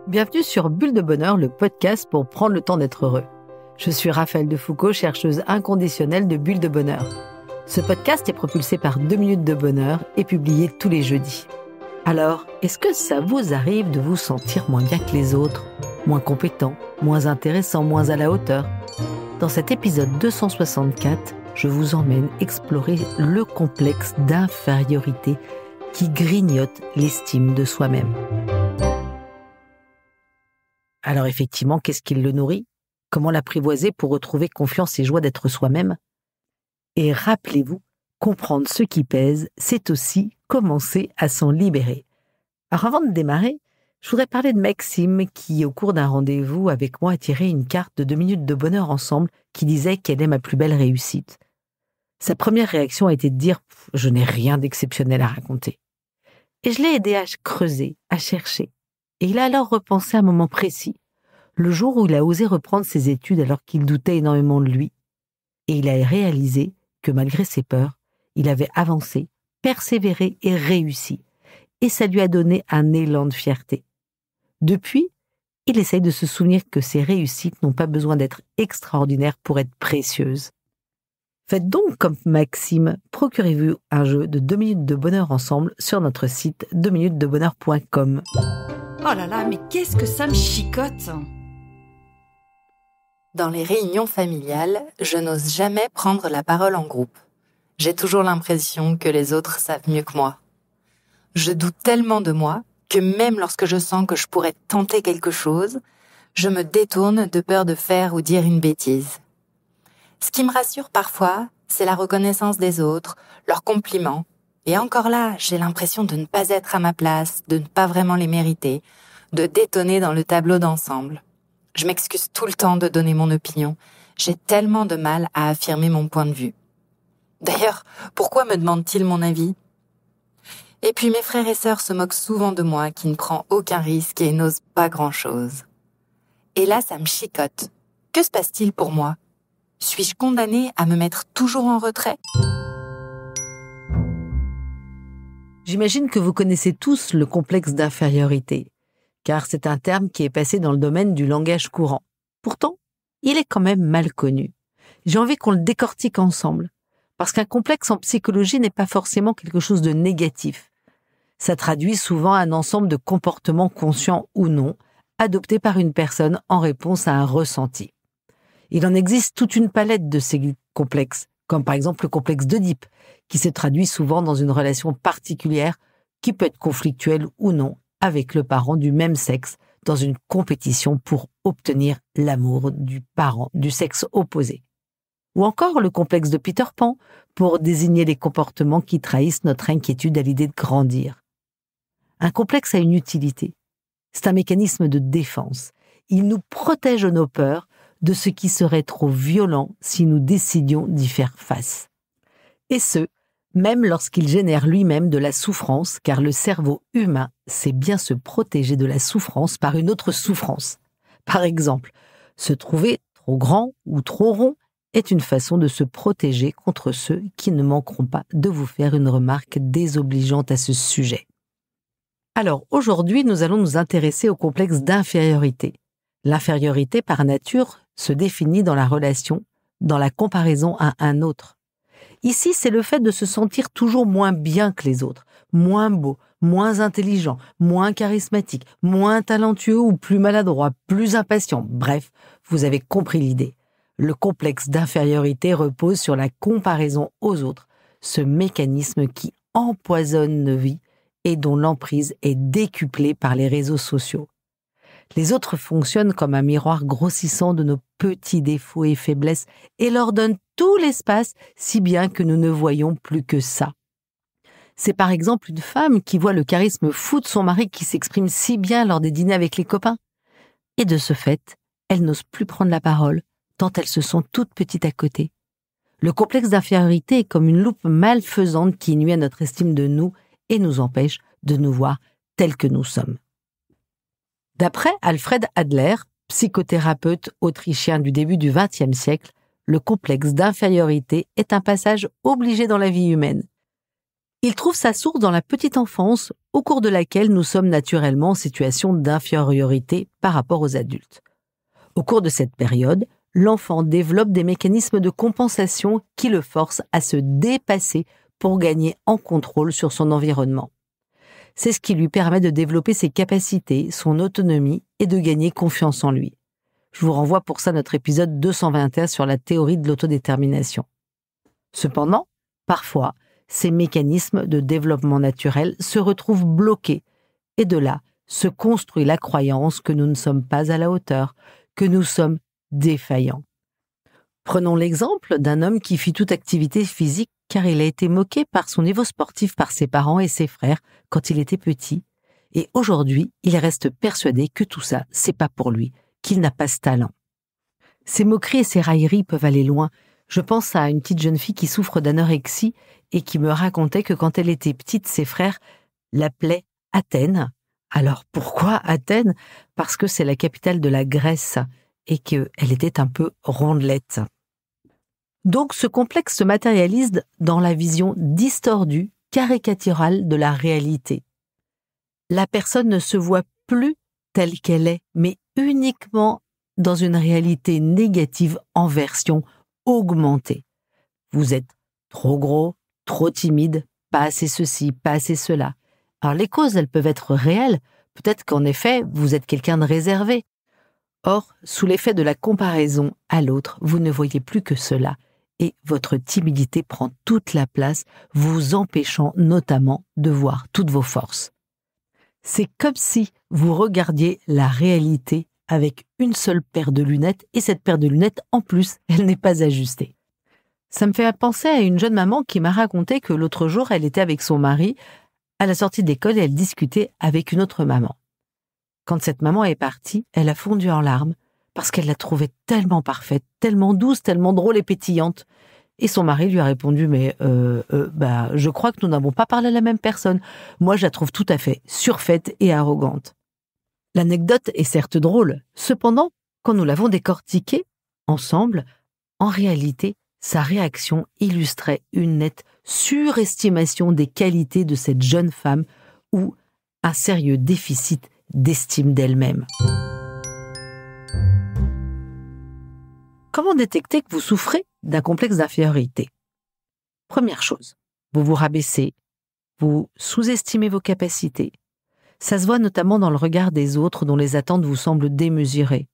Bienvenue sur Bulle de Bonheur, le podcast pour prendre le temps d'être heureux. Je suis Raphaël Defoucault, chercheuse inconditionnelle de Bulle de Bonheur. Ce podcast est propulsé par 2 minutes de bonheur et publié tous les jeudis. Alors, est-ce que ça vous arrive de vous sentir moins bien que les autres, moins compétent, moins intéressant, moins à la hauteur ? Dans cet épisode 264, je vous emmène explorer le complexe d'infériorité qui grignote l'estime de soi-même. Alors effectivement, qu'est-ce qui le nourrit ? Comment l'apprivoiser pour retrouver confiance et joie d'être soi-même ? Et rappelez-vous, comprendre ce qui pèse, c'est aussi commencer à s'en libérer. Alors avant de démarrer, je voudrais parler de Maxime qui, au cours d'un rendez-vous avec moi, a tiré une carte de 2 minutes de bonheur ensemble qui disait qu'elle est ma plus belle réussite. Sa première réaction a été de dire « je n'ai rien d'exceptionnel à raconter ». Et je l'ai aidé à creuser, à chercher. Et il a alors repensé à un moment précis, le jour où il a osé reprendre ses études alors qu'il doutait énormément de lui. Et il a réalisé que malgré ses peurs, il avait avancé, persévéré et réussi. Et ça lui a donné un élan de fierté. Depuis, il essaye de se souvenir que ses réussites n'ont pas besoin d'être extraordinaires pour être précieuses. Faites donc comme Maxime, procurez-vous un jeu de 2 minutes de bonheur ensemble sur notre site 2minutesdebonheur.com. Oh là là, mais qu'est-ce que ça me chicote! Dans les réunions familiales, je n'ose jamais prendre la parole en groupe. J'ai toujours l'impression que les autres savent mieux que moi. Je doute tellement de moi que même lorsque je sens que je pourrais tenter quelque chose, je me détourne de peur de faire ou dire une bêtise. Ce qui me rassure parfois, c'est la reconnaissance des autres, leurs compliments. Et encore là, j'ai l'impression de ne pas être à ma place, de ne pas vraiment les mériter, de détonner dans le tableau d'ensemble. Je m'excuse tout le temps de donner mon opinion. J'ai tellement de mal à affirmer mon point de vue. D'ailleurs, pourquoi me demandent-ils mon avis ? Et puis mes frères et sœurs se moquent souvent de moi qui ne prend aucun risque et n'ose pas grand-chose. Et là, ça me chicote. Que se passe-t-il pour moi ? Suis-je condamnée à me mettre toujours en retrait ? J'imagine que vous connaissez tous le complexe d'infériorité, car c'est un terme qui est passé dans le domaine du langage courant. Pourtant, il est quand même mal connu. J'ai envie qu'on le décortique ensemble, parce qu'un complexe en psychologie n'est pas forcément quelque chose de négatif. Ça traduit souvent un ensemble de comportements conscients ou non, adoptés par une personne en réponse à un ressenti. Il en existe toute une palette de ces complexes, comme par exemple le complexe d'Oedipe, qui se traduit souvent dans une relation particulière qui peut être conflictuelle ou non avec le parent du même sexe dans une compétition pour obtenir l'amour du parent du sexe opposé. Ou encore le complexe de Peter Pan pour désigner les comportements qui trahissent notre inquiétude à l'idée de grandir. Un complexe a une utilité. C'est un mécanisme de défense. Il nous protège de nos peurs, de ce qui serait trop violent si nous décidions d'y faire face. Et ce, même lorsqu'il génère lui-même de la souffrance, car le cerveau humain sait bien se protéger de la souffrance par une autre souffrance. Par exemple, se trouver trop grand ou trop rond est une façon de se protéger contre ceux qui ne manqueront pas de vous faire une remarque désobligeante à ce sujet. Alors aujourd'hui, nous allons nous intéresser au complexe d'infériorité. L'infériorité, par nature, se définit dans la relation, dans la comparaison à un autre. Ici, c'est le fait de se sentir toujours moins bien que les autres, moins beau, moins intelligent, moins charismatique, moins talentueux ou plus maladroit, plus impatient. Bref, vous avez compris l'idée. Le complexe d'infériorité repose sur la comparaison aux autres, ce mécanisme qui empoisonne nos vies et dont l'emprise est décuplée par les réseaux sociaux. Les autres fonctionnent comme un miroir grossissant de nos petits défauts et faiblesses et leur donnent tout l'espace, si bien que nous ne voyons plus que ça. C'est par exemple une femme qui voit le charisme fou de son mari qui s'exprime si bien lors des dîners avec les copains. Et de ce fait, elle n'ose plus prendre la parole, tant elle se sent toute petite à côté. Le complexe d'infériorité est comme une loupe malfaisante qui nuit à notre estime de nous et nous empêche de nous voir tels que nous sommes. D'après Alfred Adler, psychothérapeute autrichien du début du XXe siècle, le complexe d'infériorité est un passage obligé dans la vie humaine. Il trouve sa source dans la petite enfance, au cours de laquelle nous sommes naturellement en situation d'infériorité par rapport aux adultes. Au cours de cette période, l'enfant développe des mécanismes de compensation qui le forcent à se dépasser pour gagner en contrôle sur son environnement. C'est ce qui lui permet de développer ses capacités, son autonomie et de gagner confiance en lui. Je vous renvoie pour ça à notre épisode 221 sur la théorie de l'autodétermination. Cependant, parfois, ces mécanismes de développement naturel se retrouvent bloqués et de là se construit la croyance que nous ne sommes pas à la hauteur, que nous sommes défaillants. Prenons l'exemple d'un homme qui fit toute activité physique car il a été moqué par son niveau sportif par ses parents et ses frères quand il était petit, et aujourd'hui, il reste persuadé que tout ça, c'est pas pour lui, qu'il n'a pas ce talent. Ces moqueries et ces railleries peuvent aller loin. Je pense à une petite jeune fille qui souffre d'anorexie et qui me racontait que quand elle était petite, ses frères l'appelaient Athènes. Alors pourquoi Athènes ? Parce que c'est la capitale de la Grèce et qu'elle était un peu rondelette. Donc ce complexe se matérialise dans la vision distordue, caricaturale de la réalité. La personne ne se voit plus telle qu'elle est, mais uniquement dans une réalité négative en version augmentée. Vous êtes trop gros, trop timide, pas assez ceci, pas assez cela. Alors les causes, elles peuvent être réelles. Peut-être qu'en effet, vous êtes quelqu'un de réservé. Or, sous l'effet de la comparaison à l'autre, vous ne voyez plus que cela. Et votre timidité prend toute la place, vous empêchant notamment de voir toutes vos forces. C'est comme si vous regardiez la réalité avec une seule paire de lunettes, et cette paire de lunettes, en plus, elle n'est pas ajustée. Ça me fait penser à une jeune maman qui m'a raconté que l'autre jour, elle était avec son mari à la sortie de l'école et elle discutait avec une autre maman. Quand cette maman est partie, elle a fondu en larmes parce qu'elle l'a trouvée tellement parfaite, tellement douce, tellement drôle et pétillante. Et son mari lui a répondu « Mais je crois que nous n'avons pas parlé à la même personne. Moi, je la trouve tout à fait surfaite et arrogante. » L'anecdote est certes drôle. Cependant, quand nous l'avons décortiquée ensemble, en réalité, sa réaction illustrait une nette surestimation des qualités de cette jeune femme ou un sérieux déficit d'estime d'elle-même. Comment détecter que vous souffrez d'un complexe d'infériorité ? Première chose, vous vous rabaissez, vous sous-estimez vos capacités. Ça se voit notamment dans le regard des autres dont les attentes vous semblent démesurées.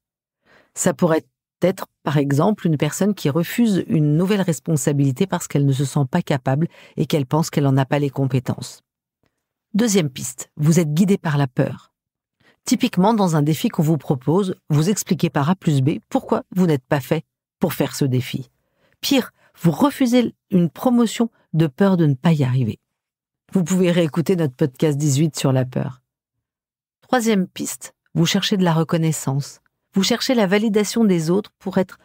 Ça pourrait être, par exemple, une personne qui refuse une nouvelle responsabilité parce qu'elle ne se sent pas capable et qu'elle pense qu'elle n'en a pas les compétences. Deuxième piste, vous êtes guidé par la peur. Typiquement, dans un défi qu'on vous propose, vous expliquez par A plus B pourquoi vous n'êtes pas fait pour faire ce défi. Pire, vous refusez une promotion de peur de ne pas y arriver. Vous pouvez réécouter notre podcast 18 sur la peur. Troisième piste, vous cherchez de la reconnaissance. Vous cherchez la validation des autres pour être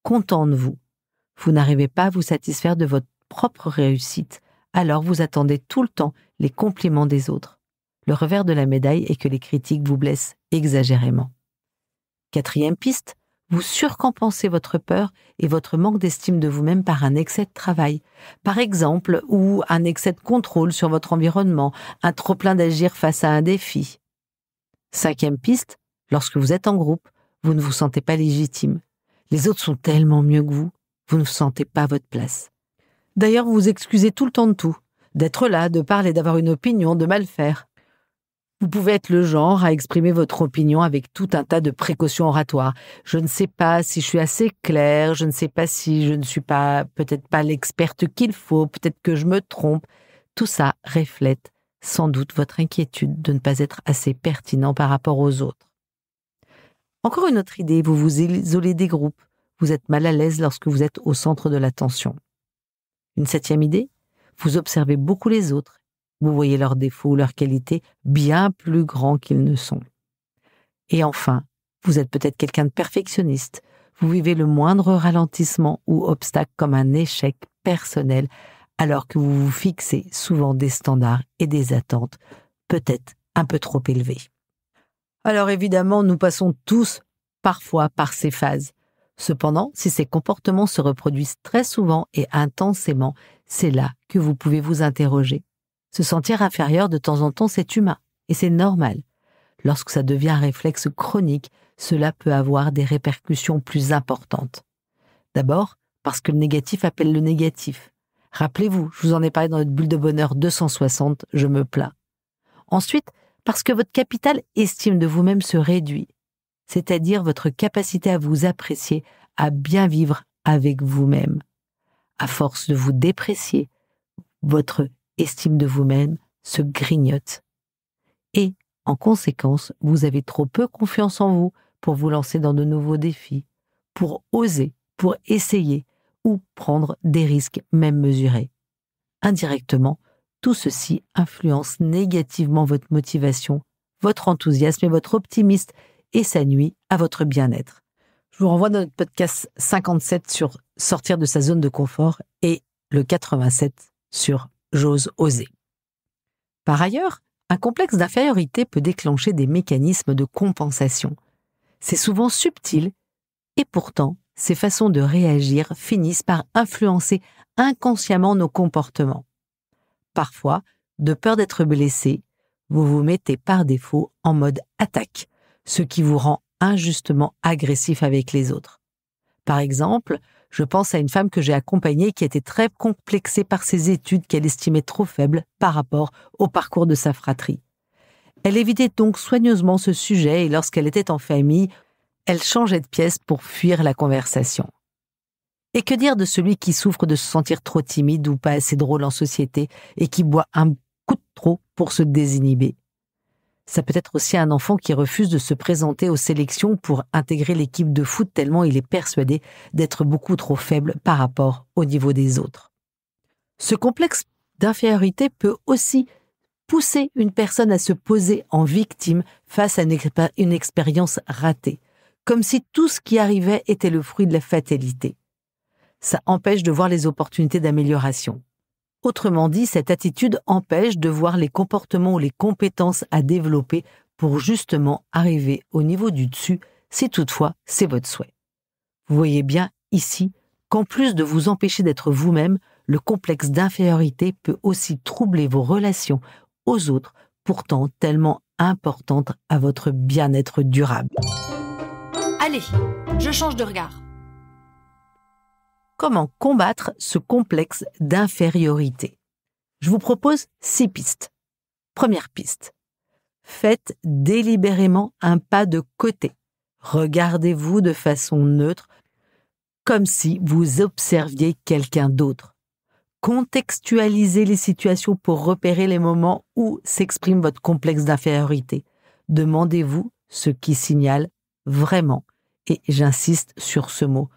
content de vous. Vous n'arrivez pas à vous satisfaire de votre propre réussite, alors vous attendez tout le temps les compliments des autres. Le revers de la médaille est que les critiques vous blessent exagérément. Quatrième piste, vous surcompensez votre peur et votre manque d'estime de vous-même par un excès de travail, par exemple, ou un excès de contrôle sur votre environnement, un trop-plein d'agir face à un défi. Cinquième piste, lorsque vous êtes en groupe, vous ne vous sentez pas légitime. Les autres sont tellement mieux que vous ne sentez pas votre place. D'ailleurs, vous vous excusez tout le temps de tout, d'être là, de parler, d'avoir une opinion, de mal faire. Vous pouvez être le genre à exprimer votre opinion avec tout un tas de précautions oratoires. Je ne sais pas si je suis assez claire, je ne sais pas si je ne suis pas, peut-être pas l'experte qu'il faut, peut-être que je me trompe. Tout ça reflète sans doute votre inquiétude de ne pas être assez pertinent par rapport aux autres. Encore une autre idée, vous vous isolez des groupes. Vous êtes mal à l'aise lorsque vous êtes au centre de l'attention. Une septième idée, vous observez beaucoup les autres. Vous voyez leurs défauts ou leurs qualités bien plus grands qu'ils ne sont. Et enfin, vous êtes peut-être quelqu'un de perfectionniste. Vous vivez le moindre ralentissement ou obstacle comme un échec personnel, alors que vous vous fixez souvent des standards et des attentes peut-être un peu trop élevés. Alors évidemment, nous passons tous parfois par ces phases. Cependant, si ces comportements se reproduisent très souvent et intensément, c'est là que vous pouvez vous interroger. Se sentir inférieur de temps en temps, c'est humain et c'est normal. Lorsque ça devient un réflexe chronique, cela peut avoir des répercussions plus importantes. D'abord, parce que le négatif appelle le négatif. Rappelez-vous, je vous en ai parlé dans notre bulle de bonheur 260, je me plains. Ensuite, parce que votre capital estime de vous-même se réduit, c'est-à-dire votre capacité à vous apprécier, à bien vivre avec vous-même. À force de vous déprécier, votre estime de vous-même se grignote. Et, en conséquence, vous avez trop peu confiance en vous pour vous lancer dans de nouveaux défis, pour oser, pour essayer ou prendre des risques même mesurés. Indirectement, tout ceci influence négativement votre motivation, votre enthousiasme et votre optimisme et ça nuit à votre bien-être. Je vous renvoie dans notre podcast 57 sur sortir de sa zone de confort et le 87 sur j'ose oser. Par ailleurs, un complexe d'infériorité peut déclencher des mécanismes de compensation. C'est souvent subtil et pourtant, ces façons de réagir finissent par influencer inconsciemment nos comportements. Parfois, de peur d'être blessé, vous vous mettez par défaut en mode attaque, ce qui vous rend injustement agressif avec les autres. Par exemple, je pense à une femme que j'ai accompagnée qui était très complexée par ses études qu'elle estimait trop faibles par rapport au parcours de sa fratrie. Elle évitait donc soigneusement ce sujet et lorsqu'elle était en famille, elle changeait de pièce pour fuir la conversation. Et que dire de celui qui souffre de se sentir trop timide ou pas assez drôle en société et qui boit un coup de trop pour se désinhiber? Ça peut être aussi un enfant qui refuse de se présenter aux sélections pour intégrer l'équipe de foot tellement il est persuadé d'être beaucoup trop faible par rapport au niveau des autres. Ce complexe d'infériorité peut aussi pousser une personne à se poser en victime face à une expérience ratée, comme si tout ce qui arrivait était le fruit de la fatalité. Ça empêche de voir les opportunités d'amélioration. Autrement dit, cette attitude empêche de voir les comportements ou les compétences à développer pour justement arriver au niveau du dessus, si toutefois c'est votre souhait. Vous voyez bien ici qu'en plus de vous empêcher d'être vous-même, le complexe d'infériorité peut aussi troubler vos relations aux autres, pourtant tellement importantes à votre bien-être durable. Allez, je change de regard. Comment combattre ce complexe d'infériorité? Je vous propose 6 pistes. Première piste. Faites délibérément un pas de côté. Regardez-vous de façon neutre, comme si vous observiez quelqu'un d'autre. Contextualisez les situations pour repérer les moments où s'exprime votre complexe d'infériorité. Demandez-vous ce qui signale vraiment, et j'insiste sur ce mot,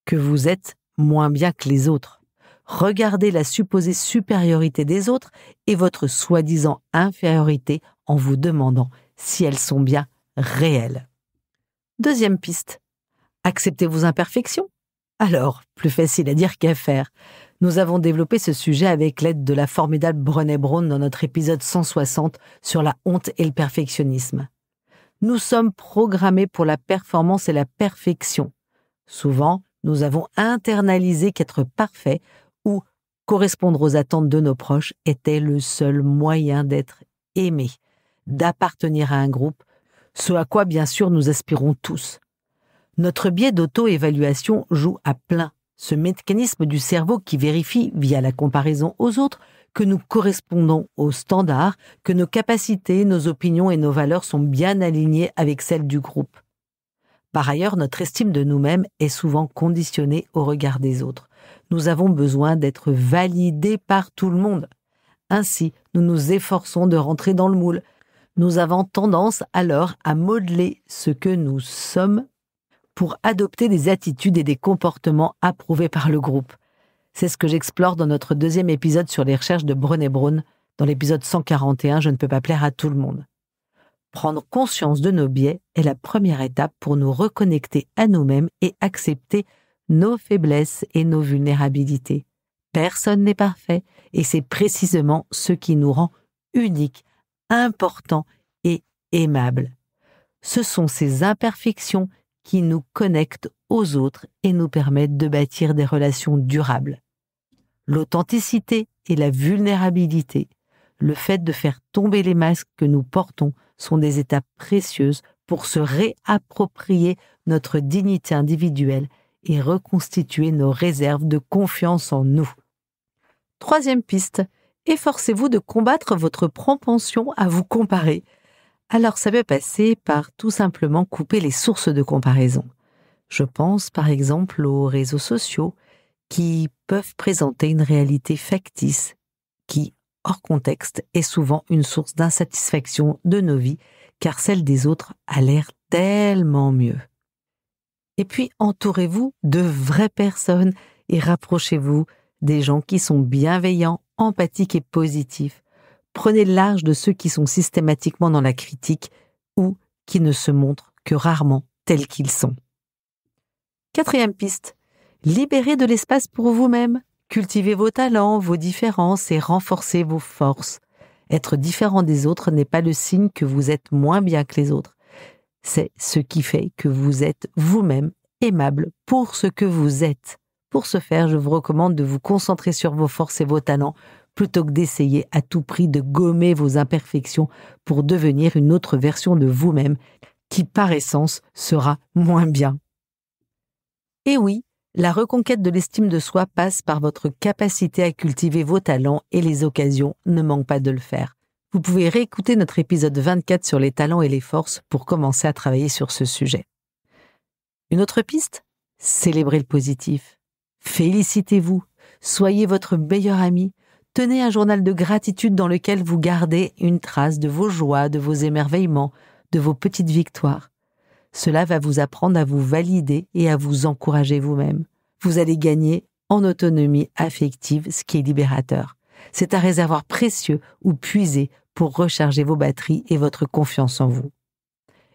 que vous êtes moins bien que les autres. Regardez la supposée supériorité des autres et votre soi-disant infériorité en vous demandant si elles sont bien réelles. Deuxième piste. Acceptez vos imperfections? Alors, plus facile à dire qu'à faire. Nous avons développé ce sujet avec l'aide de la formidable Brené Brown dans notre épisode 160 sur la honte et le perfectionnisme. Nous sommes programmés pour la performance et la perfection. Souvent, nous avons internalisé qu'être parfait ou correspondre aux attentes de nos proches était le seul moyen d'être aimé, d'appartenir à un groupe, ce à quoi bien sûr nous aspirons tous. Notre biais d'auto-évaluation joue à plein, ce mécanisme du cerveau qui vérifie, via la comparaison aux autres, que nous correspondons aux standards, que nos capacités, nos opinions et nos valeurs sont bien alignées avec celles du groupe. Par ailleurs, notre estime de nous-mêmes est souvent conditionnée au regard des autres. Nous avons besoin d'être validés par tout le monde. Ainsi, nous nous efforçons de rentrer dans le moule. Nous avons tendance alors à modeler ce que nous sommes pour adopter des attitudes et des comportements approuvés par le groupe. C'est ce que j'explore dans notre deuxième épisode sur les recherches de Brené Brown, dans l'épisode 141 « Je ne peux pas plaire à tout le monde ». Prendre conscience de nos biais est la première étape pour nous reconnecter à nous-mêmes et accepter nos faiblesses et nos vulnérabilités. Personne n'est parfait et c'est précisément ce qui nous rend uniques, importants et aimables. Ce sont ces imperfections qui nous connectent aux autres et nous permettent de bâtir des relations durables. L'authenticité et la vulnérabilité, le fait de faire tomber les masques que nous portons sont des étapes précieuses pour se réapproprier notre dignité individuelle et reconstituer nos réserves de confiance en nous. Troisième piste, efforcez-vous de combattre votre propension à vous comparer. Alors ça peut passer par tout simplement couper les sources de comparaison. Je pense par exemple aux réseaux sociaux qui peuvent présenter une réalité factice qui, hors contexte, est souvent une source d'insatisfaction de nos vies car celle des autres a l'air tellement mieux. Et puis, entourez-vous de vraies personnes et rapprochez-vous des gens qui sont bienveillants, empathiques et positifs. Prenez large de ceux qui sont systématiquement dans la critique ou qui ne se montrent que rarement tels qu'ils sont. Quatrième piste, libérez de l'espace pour vous-même. Cultivez vos talents, vos différences et renforcez vos forces. Être différent des autres n'est pas le signe que vous êtes moins bien que les autres. C'est ce qui fait que vous êtes vous-même aimable pour ce que vous êtes. Pour ce faire, je vous recommande de vous concentrer sur vos forces et vos talents plutôt que d'essayer à tout prix de gommer vos imperfections pour devenir une autre version de vous-même qui, par essence, sera moins bien. Et oui, la reconquête de l'estime de soi passe par votre capacité à cultiver vos talents et les occasions ne manquent pas de le faire. Vous pouvez réécouter notre épisode 24 sur les talents et les forces pour commencer à travailler sur ce sujet. Une autre piste ? Célébrez le positif. Félicitez-vous. Soyez votre meilleur ami. Tenez un journal de gratitude dans lequel vous gardez une trace de vos joies, de vos émerveillements, de vos petites victoires. Cela va vous apprendre à vous valider et à vous encourager vous-même. Vous allez gagner en autonomie affective, ce qui est libérateur. C'est un réservoir précieux où puiser pour recharger vos batteries et votre confiance en vous.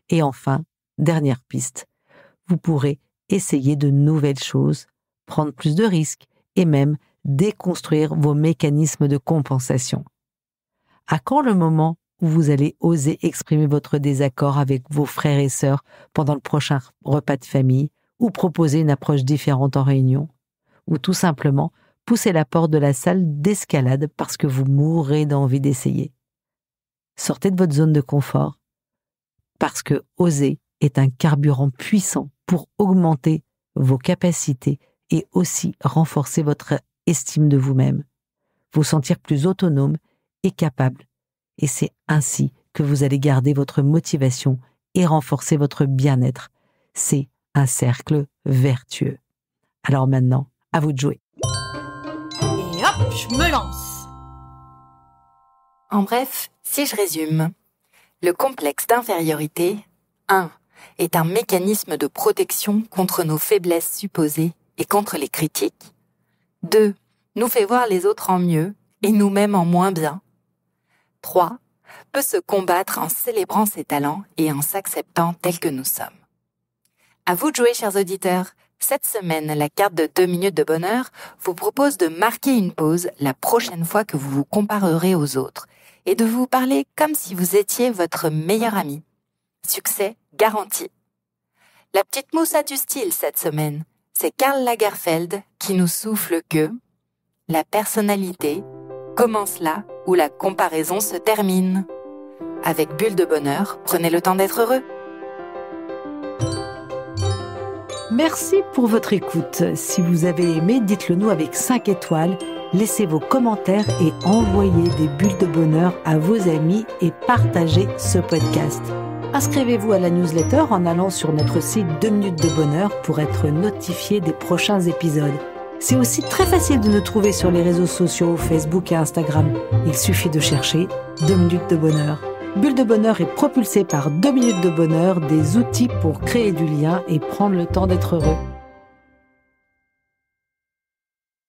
Et enfin, dernière piste, vous pourrez essayer de nouvelles choses, prendre plus de risques et même déconstruire vos mécanismes de compensation. À quand le moment où vous allez oser exprimer votre désaccord avec vos frères et sœurs pendant le prochain repas de famille ou proposer une approche différente en réunion ou tout simplement pousser la porte de la salle d'escalade parce que vous mourrez d'envie d'essayer. Sortez de votre zone de confort parce que oser est un carburant puissant pour augmenter vos capacités et aussi renforcer votre estime de vous-même, vous sentir plus autonome et capable. Et c'est ainsi que vous allez garder votre motivation et renforcer votre bien-être. C'est un cercle vertueux. Alors maintenant, à vous de jouer. Et hop, je me lance. En bref, si je résume, le complexe d'infériorité, 1. est un mécanisme de protection contre nos faiblesses supposées et contre les critiques. 2. nous fait voir les autres en mieux et nous-mêmes en moins bien. 3. peut se combattre en célébrant ses talents et en s'acceptant tels que nous sommes. À vous de jouer, chers auditeurs. Cette semaine, la carte de 2 minutes de bonheur vous propose de marquer une pause la prochaine fois que vous vous comparerez aux autres et de vous parler comme si vous étiez votre meilleur ami. Succès garanti. La petite mousse a du style cette semaine. C'est Karl Lagerfeld qui nous souffle que la personnalité commence là où la comparaison se termine. Avec Bulle de bonheur, prenez le temps d'être heureux. Merci pour votre écoute. Si vous avez aimé, dites-le nous avec 5 étoiles. Laissez vos commentaires et envoyez des bulles de bonheur à vos amis et partagez ce podcast. Inscrivez-vous à la newsletter en allant sur notre site 2 minutes de bonheur pour être notifié des prochains épisodes. C'est aussi très facile de nous trouver sur les réseaux sociaux, Facebook et Instagram. Il suffit de chercher 2 minutes de bonheur. Bulle de bonheur est propulsée par 2 minutes de bonheur, des outils pour créer du lien et prendre le temps d'être heureux.